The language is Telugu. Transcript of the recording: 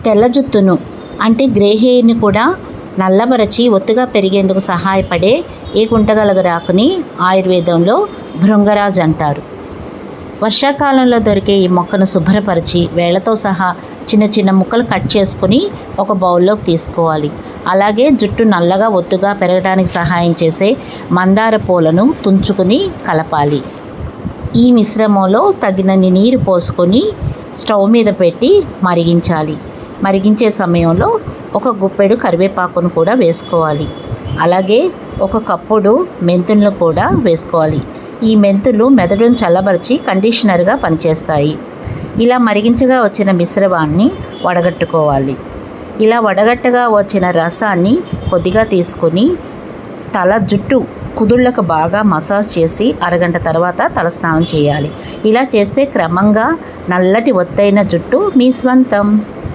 తెల్ల జుట్టును అంటే గ్రే హెయిర్ని కూడా నల్లబరచి ఒత్తుగా పెరిగేందుకు సహాయపడే ఈ కుంటగలగరాకుని ఆయుర్వేదంలో భృంగరాజ్ అంటారు. వర్షాకాలంలో దొరికే ఈ మొక్కను శుభ్రపరిచి వేళ్లతో సహా చిన్న చిన్న ముక్కలు కట్ చేసుకుని ఒక బౌల్లోకి తీసుకోవాలి. అలాగే జుట్టు నల్లగా ఒత్తుగా పెరగడానికి సహాయం చేసే మందార పూలను తుంచుకుని కలపాలి. ఈ మిశ్రమంలో తగినన్ని నీరు పోసుకొని స్టవ్ మీద పెట్టి మరిగించాలి. మరిగించే సమయంలో ఒక గుప్పెడు కరివేపాకును కూడా వేసుకోవాలి. అలాగే ఒక కప్పుడు మెంతులను కూడా వేసుకోవాలి. ఈ మెంతులు మెదడును చల్లబరిచి కండిషనర్గా పనిచేస్తాయి. ఇలా మరిగించగా వచ్చిన మిశ్రమాన్ని వడగట్టుకోవాలి. ఇలా వడగట్టగా వచ్చిన రసాన్ని కొద్దిగా తీసుకుని జుట్టు కుదుళ్లకు బాగా మసాజ్ చేసి అరగంట తర్వాత తలస్నానం చేయాలి. ఇలా చేస్తే క్రమంగా నల్లటి ఒత్తైన జుట్టు మీ స్వంతం.